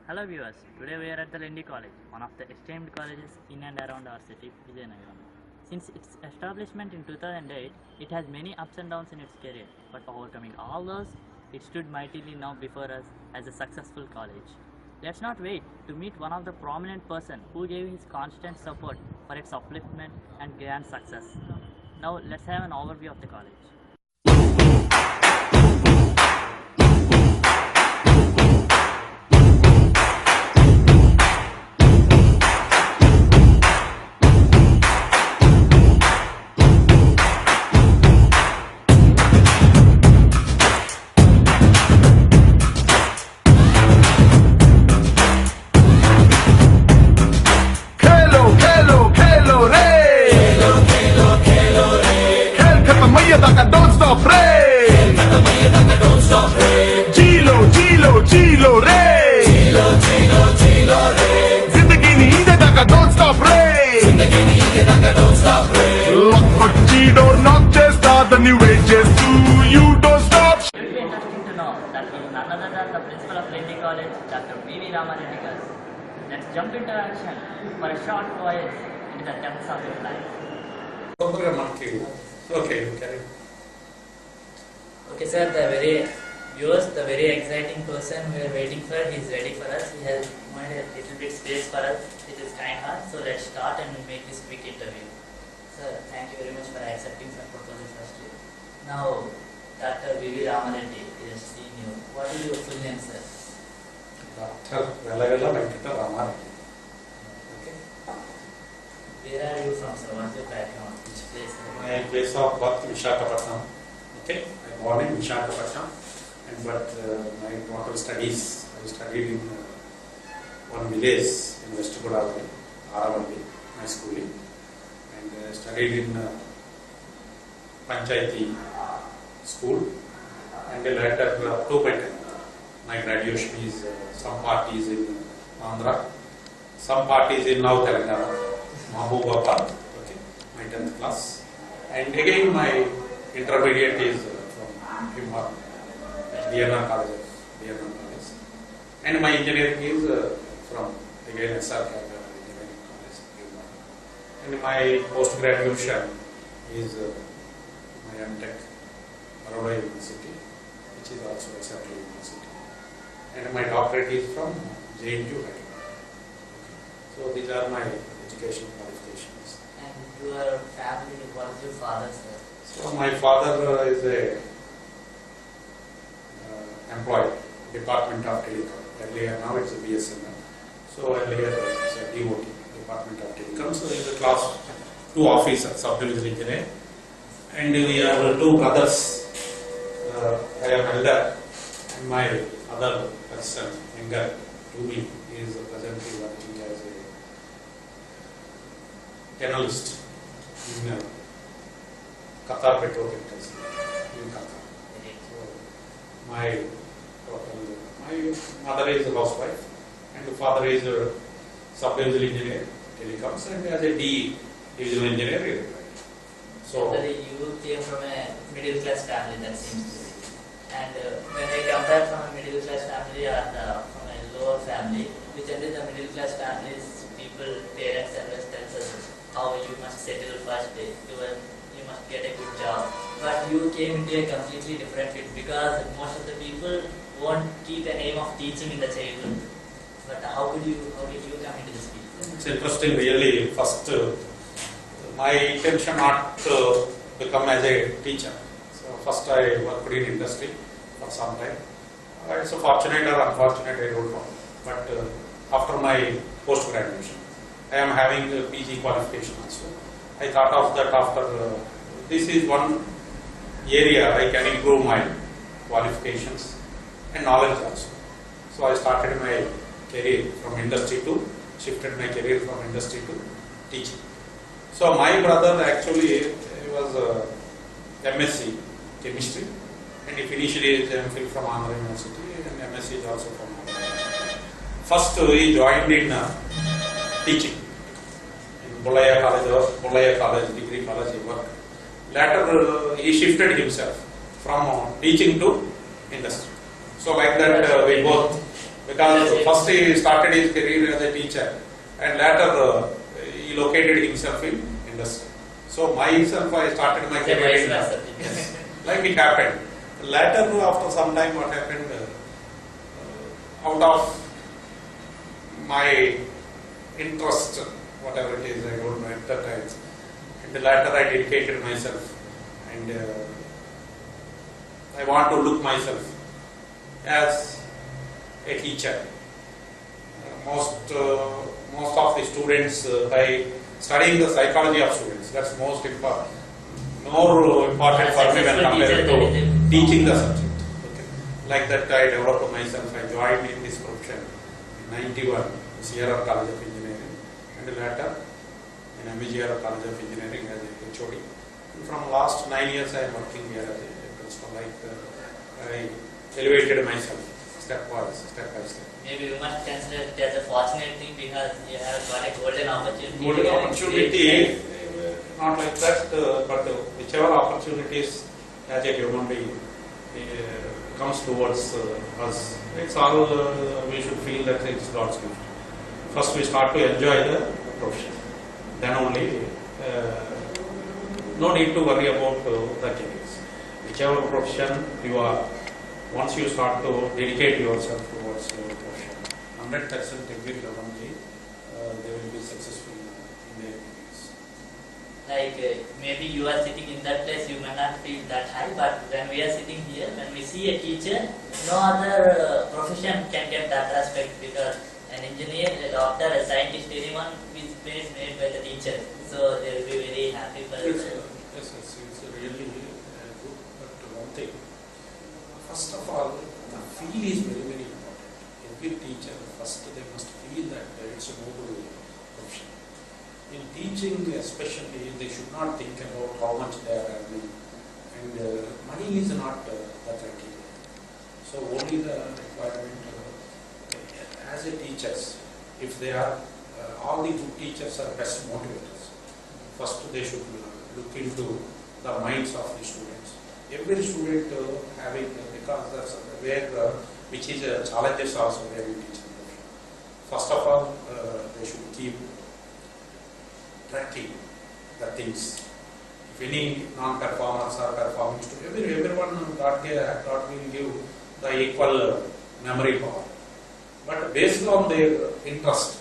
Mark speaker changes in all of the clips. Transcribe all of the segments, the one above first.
Speaker 1: Hello viewers, today we are at the Lendi College, one of the esteemed colleges in and around our city, Vijayanagaram. Since its establishment in 2008, it has many ups and downs in its career, but overcoming all those, it stood mightily now before us as a successful college. Let's not wait to meet one of the prominent person who gave his constant support for its upliftment and grand success. Now let's have an overview of the college.
Speaker 2: Don't stop, Ray! Don't stop, Ray! Chilo, Ray! Chilo, Ray! Zindagi ni inde taka, don't stop, Ray! Zindagi ni inde taka, don't stop, Ray! Lock door, knock chesta, the new ages to you, don't stop!
Speaker 1: It will be interesting to know that he is none other than the principal of Lendi College, Dr. V.V. Ramareddy. Let's jump into action for a short voyage into the depths of his life.
Speaker 2: Okay, carry.
Speaker 3: Okay, sir, the very exciting person we are waiting for, he is ready for us. He has made a little bit space for us. It is kind heart. So let's start and make this quick interview. Sir, thank you very much for accepting our proposal firstly. Now, Dr. V.V. Ramareddy is seeing you. What is your full name, sir?
Speaker 2: Dr. Velagala Venkata Ramareddy. Okay.
Speaker 3: Where are you from, sir? What's your background? Which place?
Speaker 2: My place of birth, Visakhapatnam. Okay, I born in Visakhapatnam, but my total studies, I studied in one village in West Godavari, Aravalli, my schooling, and studied in Panchayati school, and later up to my graduation is some parties in Andhra, some parties in now Telangana, Mahbubabad, okay, my 10th class, and again my intermediate is from Himma, DNR College, and my engineering is from again SRK Engineering College, and my post graduation is my MTech, Baroda University, which is also SRK University, and my doctorate is from JNU. So these are my education qualifications.
Speaker 3: And your family, what is your father, sir?
Speaker 2: So my father is a employee, Department of Telecom. Earlier, now it's a BSNL. So earlier it's a DOT, Department of Telecom. So he's a class 2 officer, sub-division engineer. And we are 2 brothers. I am elder, and my other son, younger to me, is presently working as a journalist in Qatar Petrochemicals in Qatar. So my mother is a housewife and the father is a sub-division engineer, telecoms, and as a D division engineer. So
Speaker 3: you came from a middle class family, that seems to be. And when I compare from a middle class family and from a lower family, we generally the middle class families, people, parents always tell us how you must settle first day. You must get a good job, but you came into a completely different field because most of the people won't keep an aim of teaching in the childhood. But how did you come into this field?
Speaker 2: it's interesting, really. First, my intention not to become as a teacher. So first I worked in industry for some time. It's a fortunate or unfortunate, I don't know. But after my post graduation, I am having a PG qualification also. I thought of that after this is one area I can improve my qualifications and knowledge also. So I started my career from industry to, shifted my career from industry to teaching. So my brother actually he was MSc chemistry, and he finished his MPhil from Andhra University, and MSc is also from Andhra. First he joined in teaching in Bolaya College, degree college he worked. Later he shifted himself from teaching to industry. So like that we both Because first he started his career as a teacher and later he located himself in industry. So myself, I started my career in yes, like it happened. Later, after some time, what happened, out of my interest, whatever it is, I don't know at that time, and later I dedicated myself, and I want to look myself as a teacher. Most of the students, by studying the psychology of students, that's most important. More important for me when compared to teaching the subject. Okay. Like that, I developed myself. I joined in this profession in '91, Sierra College of Engineering, and later in MBGR College of Engineering as a HOD. And from last 9 years, I am working here as a principal. I elevated myself step by step.
Speaker 3: Maybe you must consider it as a fortunate thing because you have got a golden opportunity.
Speaker 2: Golden opportunity, not like that, but whichever opportunities as a human being comes towards us, it's all we should feel that it's God's gift. First, we start to enjoy the profession. Then only, no need to worry about the careers. Whichever profession you are, once you start to dedicate yourself towards your profession, 100% every human being, they will be successful in their careers.
Speaker 3: Like maybe you are sitting in that place, you may not feel that high, but when we are sitting here, when we see a teacher, no other profession can get that respect because an engineer, a doctor, a scientist, anyone is made by the teacher. So they will be very happy for it.
Speaker 2: Yes, it's really good. But one thing, first of all, the feel is very, very important. Every teacher, first they must feel that it's a noble profession. In teaching especially, they should not think about how much they are earning, and money is not the criteria. So only the requirement, as a teachers, if they are, all the good teachers are best motivators. First they should look into the minds of the students. Every student having, because that's where, which is challenges also there in teaching. First of all, they should keep tracking the things. If any non-performers are performing students, everyone God will give the equal memory power. But based on their interest,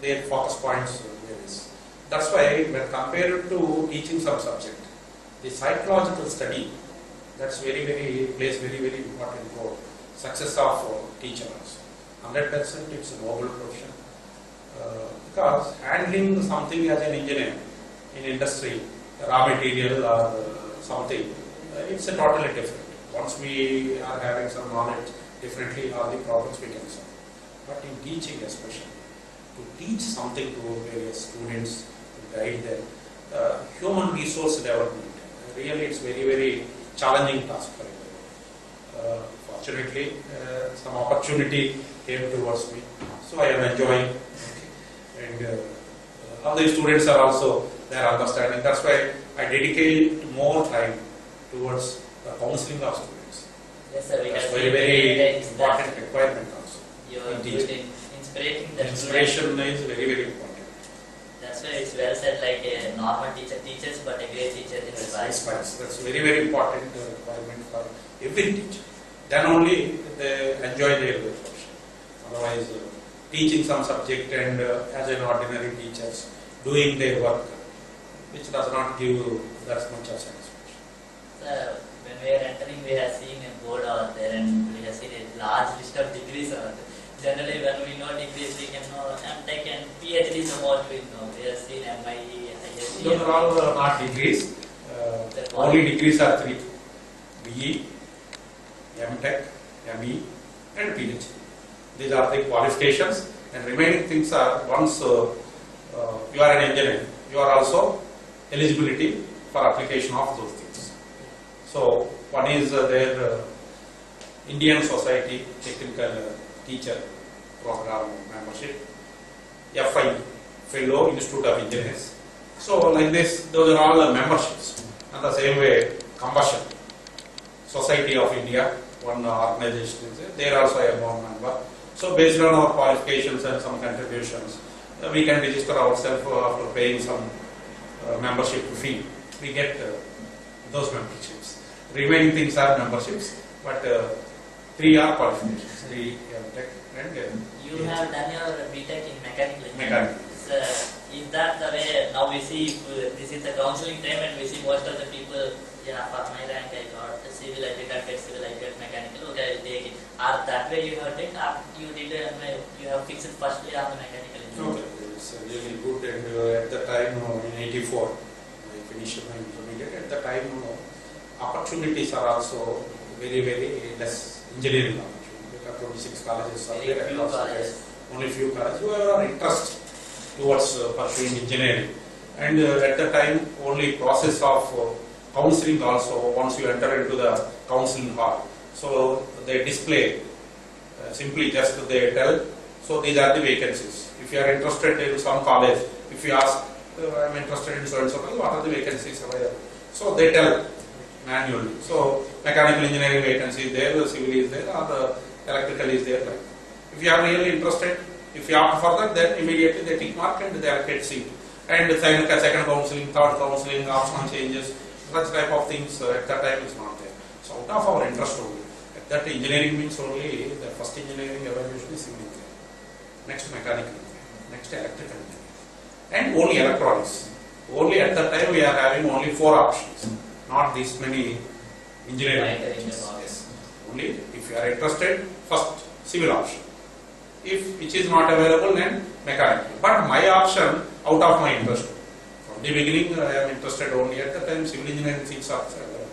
Speaker 2: their focus points varies. That's why when compared to teaching some subject, the psychological study, that's plays very, very important role. Success of teachers. 100% it's a noble profession. Because handling something as an engineer in industry, raw material or something, it's a totally different. Once we are having some knowledge, differently all the problems we can solve. But in teaching especially, to teach something to various students, to guide them, human resource development, really it's very, very challenging task for them. Fortunately, some opportunity came towards me, so I am enjoying. And all the students are also, they are understanding. That's why I dedicate more time towards the counseling of students.
Speaker 3: Yes, sir.
Speaker 2: That's very, very important requirement also.
Speaker 3: You are good inspiring the
Speaker 2: inspiration is very, very important.
Speaker 3: That's why it's well said, like a normal teacher teaches, but a great teacher inspires.
Speaker 2: That's very, very important requirement for every teacher. Then only they enjoy their profession. Otherwise, teaching some subject and as an ordinary teachers doing their work, which does not give that much of satisfaction.
Speaker 3: Sir, when we are entering, we have seen a board out there and we have seen a large list of degrees out there. Generally, when we know degrees, we can know MTech and PhD is what we know. We have seen MIE, ISC.
Speaker 2: Those are all not degrees. Only degrees are 3: BE, MTech, ME, and PhD. These are the qualifications, and remaining things are once you are an engineer, you are also eligibility for application of those things. So one is their Indian Society Technical Teacher Program membership, FI, Fellow Institute of Engineers. So like this, those are all memberships. And the same way, Combustion Society of India, one organization is there. There also I am one member. So based on our qualifications and some contributions, we can register ourselves after paying some membership fee. We get those memberships. Remaining things are memberships, but 3 are qualifications. 3 tech and
Speaker 3: You have done your BTech in mechanical engineering.
Speaker 2: mechanical.
Speaker 3: So, is that the way now we see this is the counseling time and we see most of the people, yeah, for my rank I got civil, I did not get civil, I get mechanical, okay, I'll take it. Or that way you have taken, you did, you have fixed it firstly on the mechanical engineering.
Speaker 2: Okay, it's really good, and at the time in '84, I finished my intermediate. At the time, opportunities are also very less engineering opportunities. There are 26 colleges are there across the place. Only few colleges who have interest towards pursuing engineering. And at the time, only process of counseling also, once you enter into the counseling hall. So they display, simply just they tell, so these are the vacancies. If you are interested in some college, if you ask, I am interested in so and so, what are the vacancies available? So they tell manually. So mechanical engineering vacancy is there, the civil is there, or the electrical is there. Like. If you are really interested, if you opt for that, then immediately they tick mark and they allocate seat. And second counseling, third counseling, optional changes, such type of things at that time is not there. So out of our interest only. At that engineering means only the first engineering evaluation is civil engineering, next mechanical engineering, next electrical engineering, and only electronics. Only at that time we are having only 4 options, not these many engineering options. Yes. Only if you are interested, first civil option. If which is not available, then mechanical. But my option out of my interest. From the beginning, I am interested only at the time civil engineering seats are available.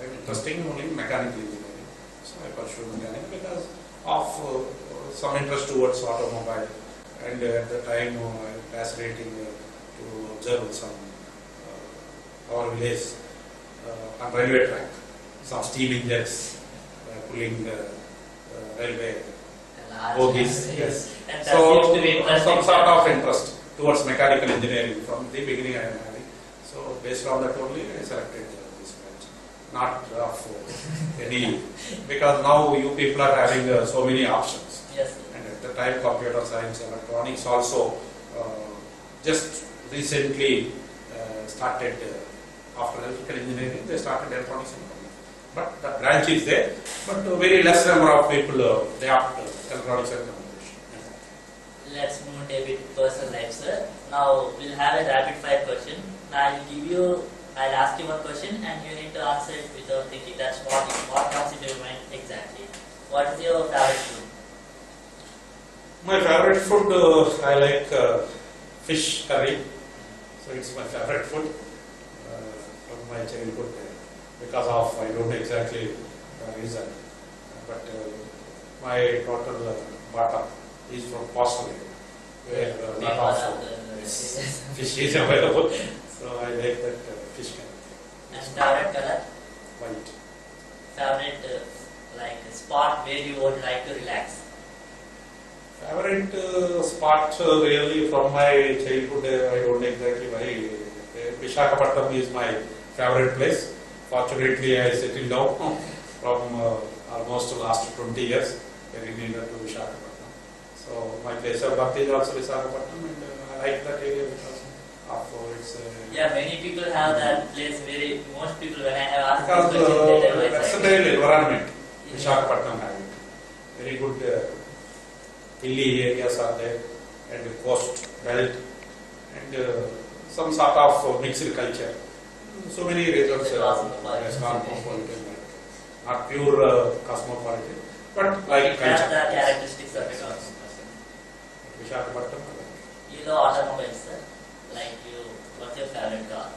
Speaker 2: I am interested in only mechanical engineering. So I pursued mechanical because of some interest towards automobile, and at the time I was fascinating to observe some our village on railway track, some steam engines pulling the railway bogies. Yes.
Speaker 3: And that
Speaker 2: So
Speaker 3: seems to be
Speaker 2: some sort of interest towards mechanical engineering from the beginning I am having. So based on that only I selected this branch, not of any, because now you people are having so many options.
Speaker 3: Yes.
Speaker 2: And at the time computer science, electronics also just recently started after electrical engineering, they started electronics and computer. But the branch is there, but very less number of people they opt electronics and communication.
Speaker 3: Let's move a bit personal life, sir. Now we'll have a rapid fire question. Now I'll ask you one question and you need to answer it without thinking. That's what comes into your mind exactly. What is your favorite food?
Speaker 2: My favorite food, I like fish curry. So it's my favorite food from my childhood because of, I don't know exactly reason, but my total bata is from Australia, where a lot of fish is available. So I like that fish curry.
Speaker 3: And favorite color?
Speaker 2: White.
Speaker 3: Favorite like spot where you would like to relax?
Speaker 2: Favorite spot really from my childhood, I don't know exactly why. Visakhapatnam is my favorite place. Fortunately, I settled down from almost the last 20 years, very near to Visakhapatnam. So my place of birth is also Visakhapatnam, and I like that area because of its.
Speaker 3: Yeah, many people have that place. Most people, when I have asked
Speaker 2: Because
Speaker 3: this question, they never
Speaker 2: versatile environment, Visakhapatnam having very good hilly areas are there, and the coast belt, and some sort of mixed culture. So many reasons. Cosmopolitan, not pure cosmopolitan, but like
Speaker 3: it has
Speaker 2: culture.
Speaker 3: the characteristics of a cosmopolitan.
Speaker 2: Visakhapatnam.
Speaker 3: You know automobiles, sir? Like what's your favorite car?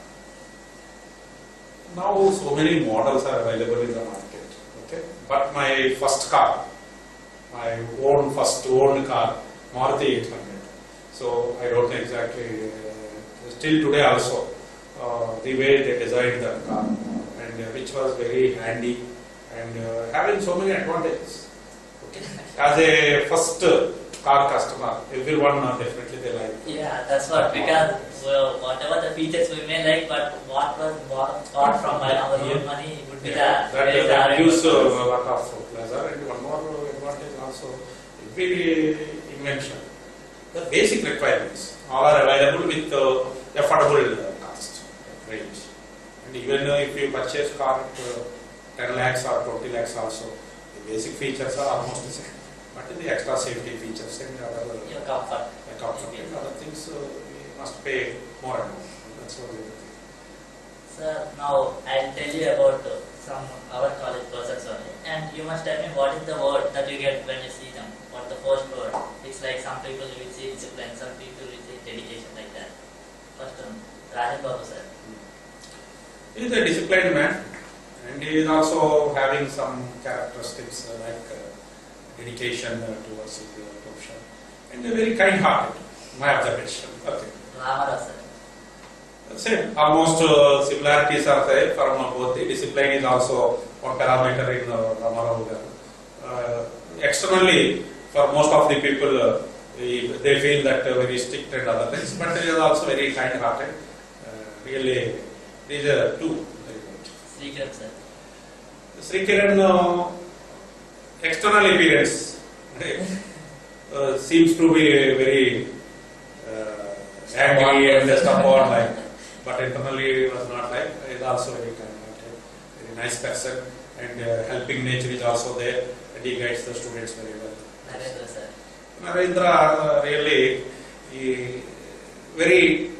Speaker 2: Now so many models are available in the market. Okay, but my first car, my first owned car, Maruti 800. So I don't know exactly. Still today also, the way they designed the car, and which was very handy and having so many advantages. Okay. As a first car customer, everyone definitely they like.
Speaker 3: Yeah, that's what, because whatever the features we may like, but what was bought from our own money would be
Speaker 2: that gives a lot of pleasure, and one more advantage also, every invention, the basic requirements all are available with affordable cost range. And even if you purchase car at 10 lakhs or 20 lakhs also, the basic features are almost the same. But the extra safety features and other
Speaker 3: comfort
Speaker 2: and other things, we must pay more and more. That's what we do.
Speaker 3: Sir, now I'll tell you about some our college persons only, and you must tell me what is the word that you get when you see them. What the first word? It's like some people will say discipline, some people will say dedication, like that. First one, Rajan Babu sir.
Speaker 2: He is a disciplined man, and he is also having some characteristics like dedication towards the profession, and a very kind-hearted. My observation. Okay.
Speaker 3: Ramarao sir.
Speaker 2: Same, almost similarities are there from both. The discipline is also one parameter in Ramarao. Externally, for most of the people, they feel that very strict and other things, but he is also very kind-hearted. Really, these are two.
Speaker 3: Srikiran sir.
Speaker 2: Srikiran, external appearance seems to be very angry and stubborn, like, but internally was not like. He is also very kind-hearted, very nice person, and helping nature is also there, and he guides the students very well.
Speaker 3: Narendra sir.
Speaker 2: Narendra really very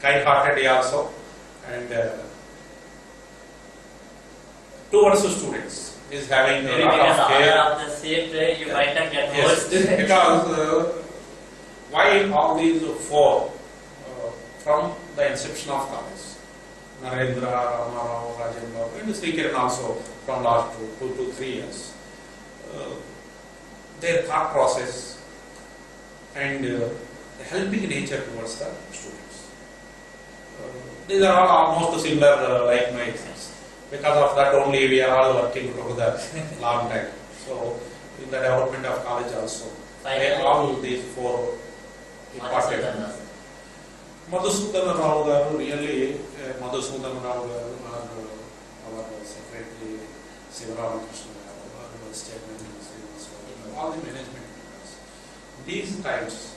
Speaker 2: kind-hearted also, and towards the students is having a
Speaker 3: Maybe
Speaker 2: lot
Speaker 3: because
Speaker 2: of care.
Speaker 3: of the same way you might not get
Speaker 2: Yes,
Speaker 3: most.
Speaker 2: because why all these four from the inception of college, Narendra, Ramarao, Rajan Babu, and Srikiran also from last 2 to 3 years, their thought process and the helping nature towards the students. These are all almost similar like my exams. Because of that only we are all working together long time. So in the development of college also, all these four important. Madhusudana Rao garu, really Madhusudana Rao garu, our secretary, Sivaram Krishna garu, our chairman, all the management members. These times,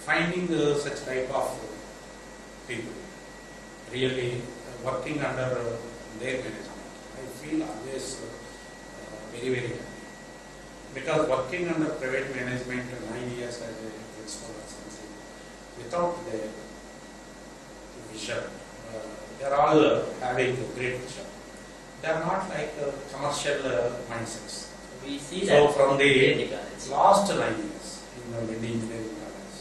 Speaker 2: finding such type of people, really working under their management, I feel always very, very happy. Because working under private management 9 years as a principal or something, without their vision, they are all having a great vision. They are not like commercial mindsets.
Speaker 3: We see
Speaker 2: So
Speaker 3: that
Speaker 2: from the
Speaker 3: in
Speaker 2: last 9 years in the Lendi engineering college,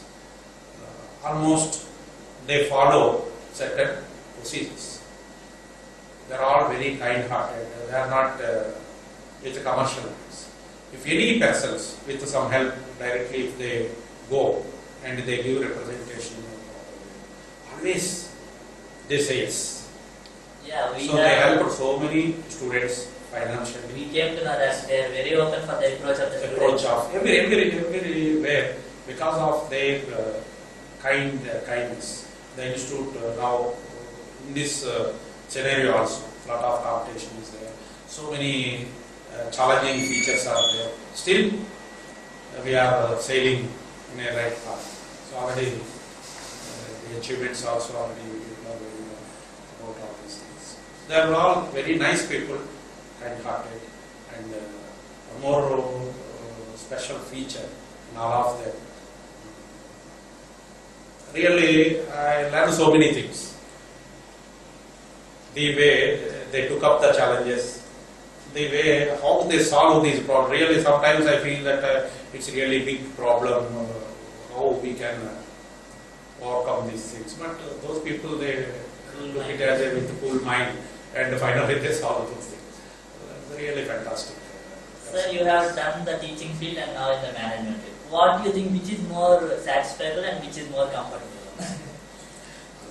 Speaker 2: almost they follow certain procedures. They are all very kind-hearted. They are not with commercial minds. If any persons with some help directly, if they go and they give representation, always they say yes.
Speaker 3: Yeah,
Speaker 2: So they helped so many students financially.
Speaker 3: we came to know that they are very open for the approach of the
Speaker 2: Approach
Speaker 3: students.
Speaker 2: of everywhere because of their kindness. The institute now in this scenario also, lot of competition is there. So many challenging features are there. Still, we are sailing in a right path. So already the achievements also already people are very about all these things. They are all very nice people, kind-hearted, and a more special feature in all of them. Really, I learned so many things. The way they took up the challenges, the way how they solve these problems. Really, sometimes I feel that it's really big problem how we can overcome these things. But those people, they look it as a with cool mind, and finally they solve those things. Really fantastic.
Speaker 3: Sir, you have done the teaching field and now in the management field. What do you think, which is more satisfiable and which is more comfortable?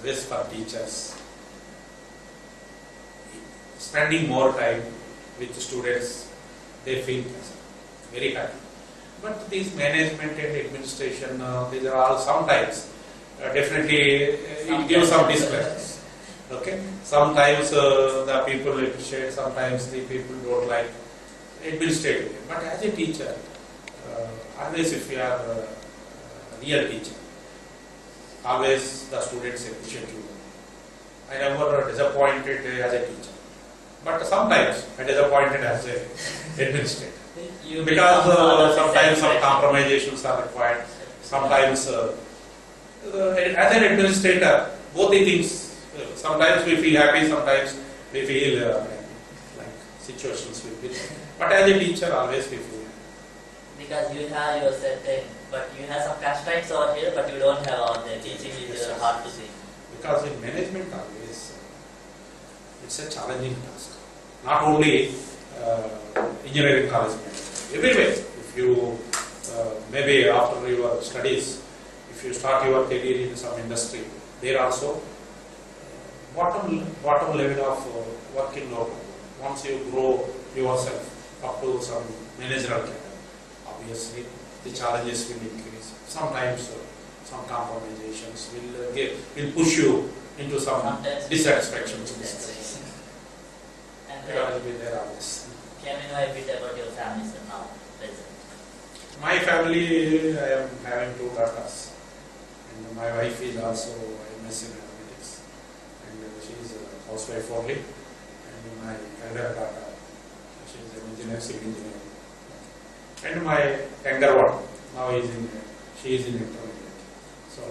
Speaker 2: This for teachers. Spending more time with the students, they feel very happy. But these management and administration, these are all sometimes definitely it gives some displeasure. Okay, sometimes the people appreciate, sometimes the people don't like administrative. But as a teacher, always if you are a real teacher, always the students appreciate you. I never disappointed as a teacher, but sometimes I disappointed as a administrator. Because sometimes some compromisations are required. Sometimes as an administrator, both the things, sometimes we feel happy, sometimes we feel like situations will be. But as a teacher, always we feel happy.
Speaker 3: Because you have your certain, but you have some constraints over here, but you don't have all the teaching is hard to see.
Speaker 2: Because in management always, it's a challenging task. Not only engineering college management, everywhere. If you, maybe after your studies, if you start your career in some industry, there also bottom level of working load. Once you grow yourself up to some managerial cadre, obviously the challenges will increase. Sometimes some compromisations will push you into some dissatisfaction.
Speaker 3: And
Speaker 2: will be there always.
Speaker 3: can we know a bit about your family sir, now, present?
Speaker 2: My family, I am having 2 daughters, and my wife is also MS in mathematics, and she is a housewife only. And my elder daughter, she is an engineer, civil engineer. And my younger one, now she is in intermediate. So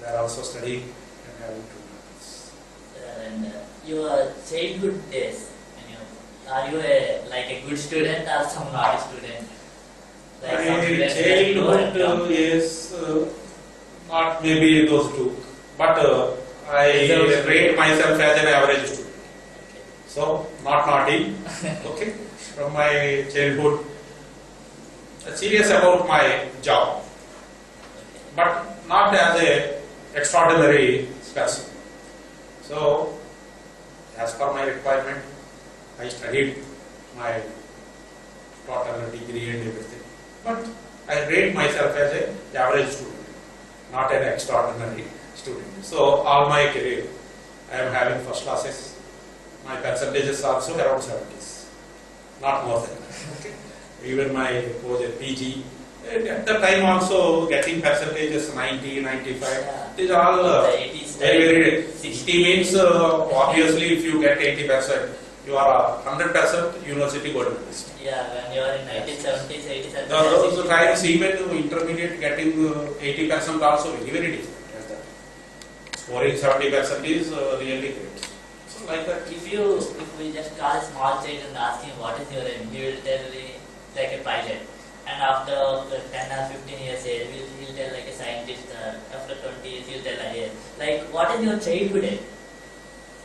Speaker 2: they are also studying and having 2 daughters.
Speaker 3: And your childhood days, are you like a good student or some naughty student? Like some
Speaker 2: My
Speaker 3: students that go and come.
Speaker 2: childhood is not maybe those 2, but I rate myself as an average student.
Speaker 3: Okay.
Speaker 2: So, not naughty. Okay. From my childhood, serious about my job, but not as a extraordinary person. So, as per my requirement, I studied my total degree and everything. But I rate myself as an average student, not an extraordinary student. So, all my career, I am having first classes. My percentages are also around 70s, not more than that. Okay. Even my PG, at the time also getting percentages 90, 95.
Speaker 3: Yeah.
Speaker 2: These are all
Speaker 3: The 80s,
Speaker 2: very 60 means obviously if you get 80%, you are 100% university gold medalist.
Speaker 3: Yeah, when you are in 1970s, 80s,
Speaker 2: Those times even intermediate getting 80% also very, very difficult at that time. Scoring 70% is really great. So like that.
Speaker 3: If we just call a small child and ask him what is your aim, he will tell like a pilot. And after 10 or 15 years age, he'll tell like a scientist. After 20 years, he'll tell like, what is your childhood aim?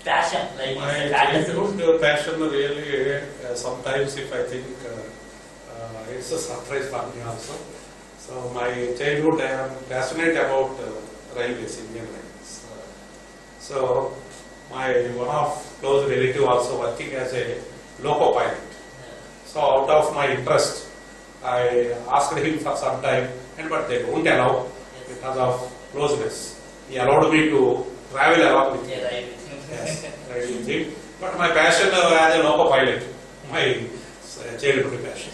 Speaker 3: Passion, like
Speaker 2: My
Speaker 3: fantasy.
Speaker 2: childhood passion really, sometimes if I think, it's a surprise for me also. So my childhood, I am passionate about railways, Indian railways. So my one of close relative also working as a loco pilot. So out of my interest, I asked him for some time, but they don't allow because of closeness. He allowed me to travel along with him.
Speaker 3: Yeah, right.
Speaker 2: Yes, right with him. But my passion as a loco pilot, my childhood passion.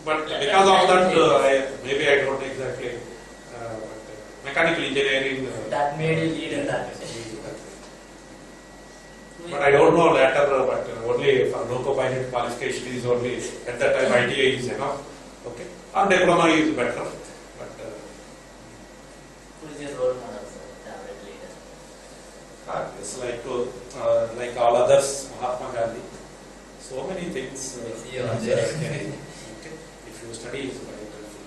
Speaker 2: But because of that, maybe I don't exactly. Mechanical engineering.
Speaker 3: That made you lead in that way.
Speaker 2: But I don't know later, but only for loco pilot qualification is only, at that time ITA is enough. Okay. And diploma is better. But
Speaker 3: Who is your role model, sir? Favorite leader?
Speaker 2: it's like all others, Mahatma Gandhi. So many things.
Speaker 3: You are there.
Speaker 2: Okay. If you study is very helpful.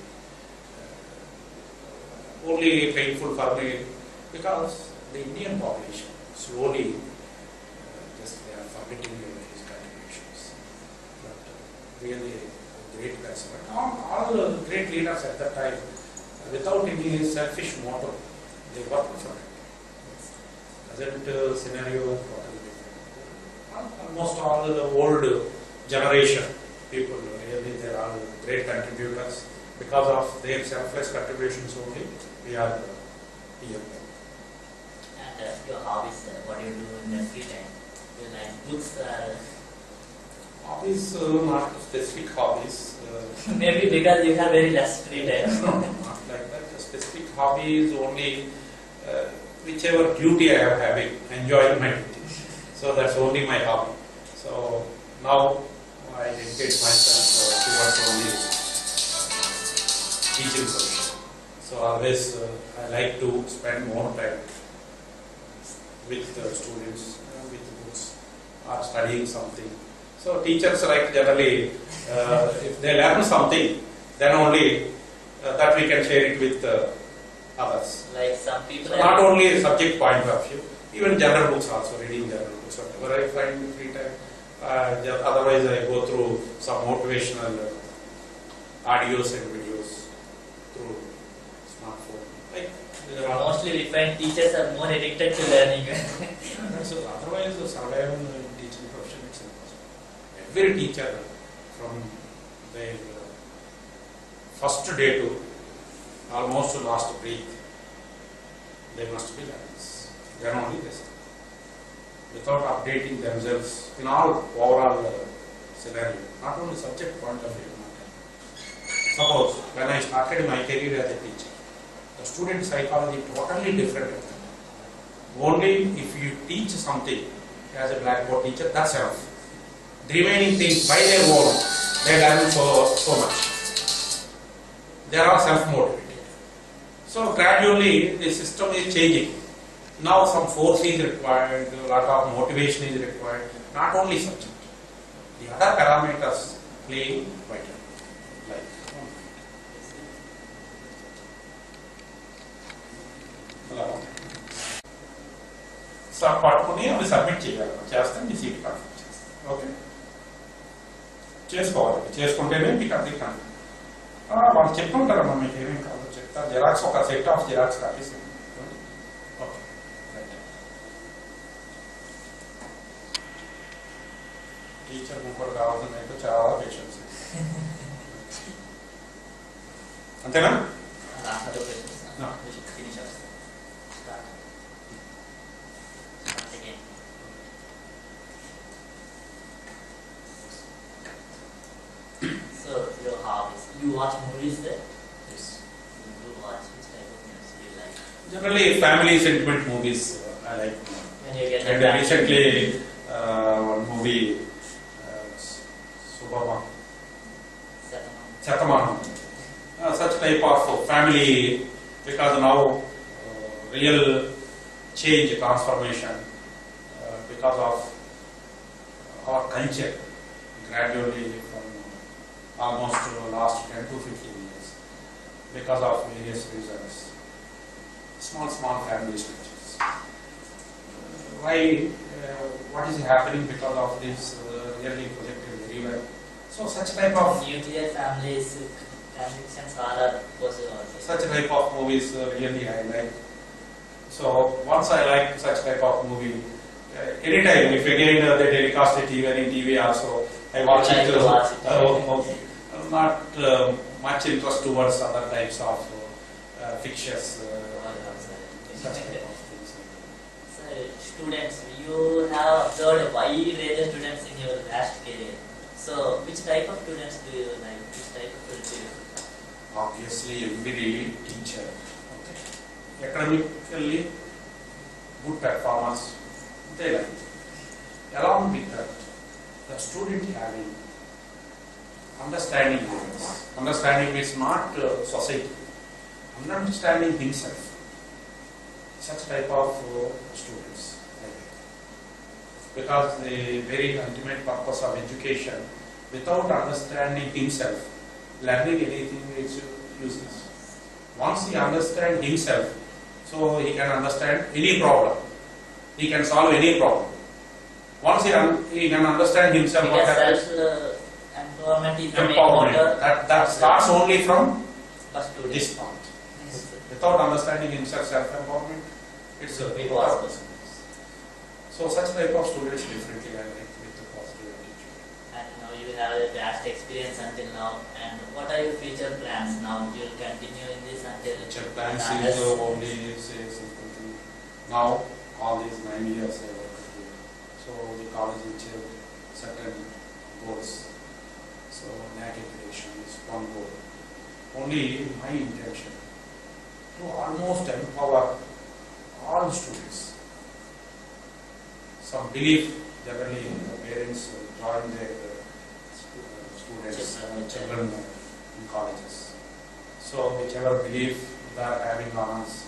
Speaker 2: Only painful for me because the Indian population slowly just they are forgetting his contributions. But really a great person. All the great leaders at that time, without any selfish motive, they worked for it. Present scenario totally different. Almost all the old generation people, really they are all great contributors. Because of their selfless contributions only, we are here.
Speaker 3: And your hobbies, what do you do in your free time? You like books?
Speaker 2: Hobbies, not specific hobbies.
Speaker 3: Maybe because you have very less free time.
Speaker 2: No, not like that. A specific hobby is only whichever duty I am having, enjoying my duty. So that's only my hobby. So now I dedicate myself towards only teaching profession. So always I like to spend more time with students, with books, or studying something. So teachers like generally, if they learn something, then only that we can share it with others.
Speaker 3: Like some people.
Speaker 2: So not only subject point of view, even general books also, reading general books. Whenever I find free time, otherwise I go through some motivational audios and videos through smartphone. Like, there are
Speaker 3: Mostly we find teachers are more addicted to learning.
Speaker 2: so otherwise the survival in teaching profession is impossible. Every teacher from their first day to almost to last breath, they must be learners. Then only they start. Without updating themselves in all overall scenario, not only subject point of view. Suppose when I started my career as a teacher, the student psychology totally different. Only if you teach something as a blackboard teacher, that's enough. The remaining things by their own, they learn so much. They are self-motivated. So gradually the system is changing. Now some force is required, a lot of motivation is required, not only subject. The other parameters play vital. Like so పట్టుకుని అవి submit చేయాలి, చేస్తే మీ seat confirm చేస్తాం. Okay, చేసుకోవాలి. చేసుకుంటేనే మీకు అది confirm. వాళ్ళు చెప్పుకుంటారమ్మా మీకు ఏమేమి కావాలో చెప్తా. జెరాక్స్ ఒక set of xerox copies. Okay, right. Teacher ఇంకోటి కావాల్సింది అయితే చాలా పేషెన్స్. అంతేనా?
Speaker 3: So your hobbies. You watch movies there?
Speaker 2: Yes.
Speaker 3: You do watch. Which type of movies do you like?
Speaker 2: Generally, family sentiment movies I like.
Speaker 3: When you get
Speaker 2: And recently, one movie, Subhama, Chatamanam. Such type of family, because now real change, transformation, because of our culture, gradually from almost last 10 to 15 years, because of various reasons, small family structures. Why? What is happening because of this? Really projected very well. So such type of
Speaker 3: nuclear families, convictions all are possible.
Speaker 2: such type of movies really I like. So once I like such type of movie, anytime if again they telecast it even in TV also, I watch
Speaker 3: You like
Speaker 2: it.
Speaker 3: to watch it.
Speaker 2: Not much interest towards other types of fictions. Such type of things.
Speaker 3: So students, you have observed a wide range of students in your vast career. So which type of students do you like? Which type of students do you like?
Speaker 2: Obviously, every teacher, okay, academically good performance, they like it. Along with that, the student having understanding levels. Understanding is not society. Understanding himself. Such type of students. Because the very ultimate purpose of education, without understanding himself, learning anything is useless. Once he understands himself, so he can understand any problem. He can solve any problem. Once he can understand himself, what
Speaker 3: Because
Speaker 2: happens?
Speaker 3: self-empowerment is the main
Speaker 2: Empowerment.
Speaker 3: motor.
Speaker 2: That starts only from
Speaker 3: for students.
Speaker 2: this point. Without understanding himself, self-empowerment, it's a big
Speaker 3: Impossible.
Speaker 2: So such type of students definitely I like with the positive attitude.
Speaker 3: And now you have a vast experience until now. And what are your future plans now? You will continue in this until
Speaker 2: Future plans
Speaker 3: unless-
Speaker 2: is only say simple thing. Now all these 9 years I worked here. So the college will certain goals. So NAC accreditation is one goal. Only my intention to almost empower all students. Some belief generally the parents join their students and children in colleges. So whichever belief they are having on us.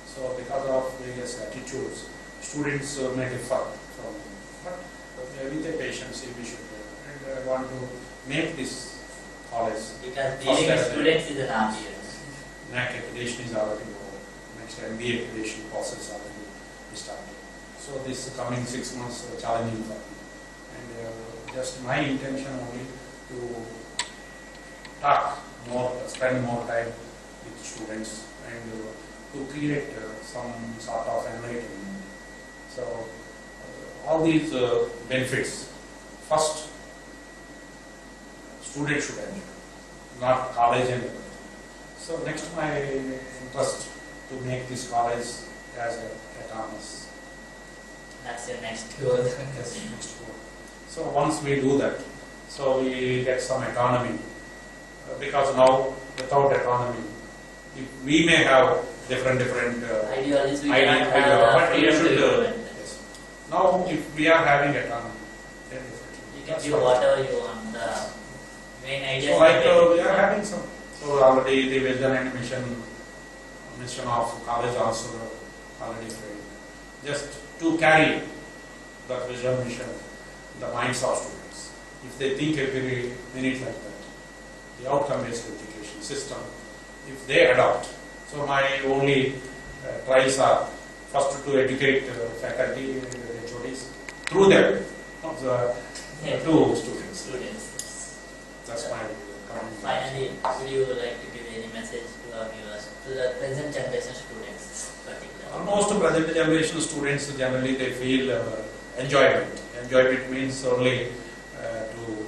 Speaker 2: So because of various attitudes, students may differ from me. But with a patience we should and I want to make this college.
Speaker 3: Because dealing with students is an art here.
Speaker 2: NAC accreditation is already over. Next MBA accreditation process already started. So this coming 6 months challenging for me. And just my intention only to talk more, spend more time with students and to create some sort of enlightenment. So all these benefits, first student should enjoy, not college and everything. So next my interest to make this college as autonomous.
Speaker 3: That's your next goal.
Speaker 2: Yes, next goal. So once we do that, so we get some autonomy because now without autonomy, if we may have different
Speaker 3: Ideologies we
Speaker 2: ideas,
Speaker 3: cannot have
Speaker 2: but
Speaker 3: the
Speaker 2: we
Speaker 3: freedom to
Speaker 2: should.
Speaker 3: implement.
Speaker 2: Yes. Now if we are having autonomy, then definitely.
Speaker 3: You can do whatever you want. The main idea
Speaker 2: So like we are having some. So already the vision and mission of college also already framed. Just to carry that vision mission in the minds of students. If they think every minute like that, the outcome-based education system, if they adopt. So my only tries are first to educate faculty and HODs through them to students. That's my comment.
Speaker 3: Finally, would you like to give any message to our viewers, to the present generation students particularly?
Speaker 2: Almost present generation students generally they feel enjoyment. Enjoyment means only to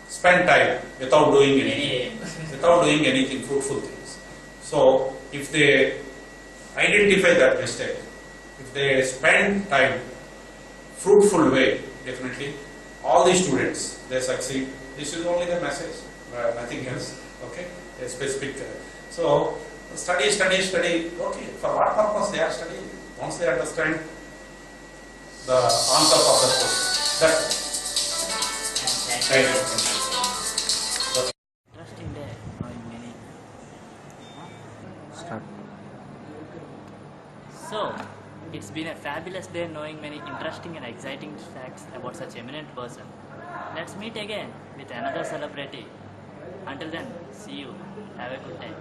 Speaker 2: spend time without doing anything, without doing anything fruitful things. So if they identify that mistake, if they spend time fruitful way, definitely all the students they succeed. This is only the message, nothing else. Okay, a specific. So study. Okay, for what purpose they are studying? Once they understand the answer of the question, that's it. Thank you.
Speaker 1: Interesting day, knowing many.
Speaker 4: Start.
Speaker 1: So, it's been a fabulous day knowing many interesting and exciting facts about such eminent person. Let's meet again with another celebrity. Until then, see you. Have a good day.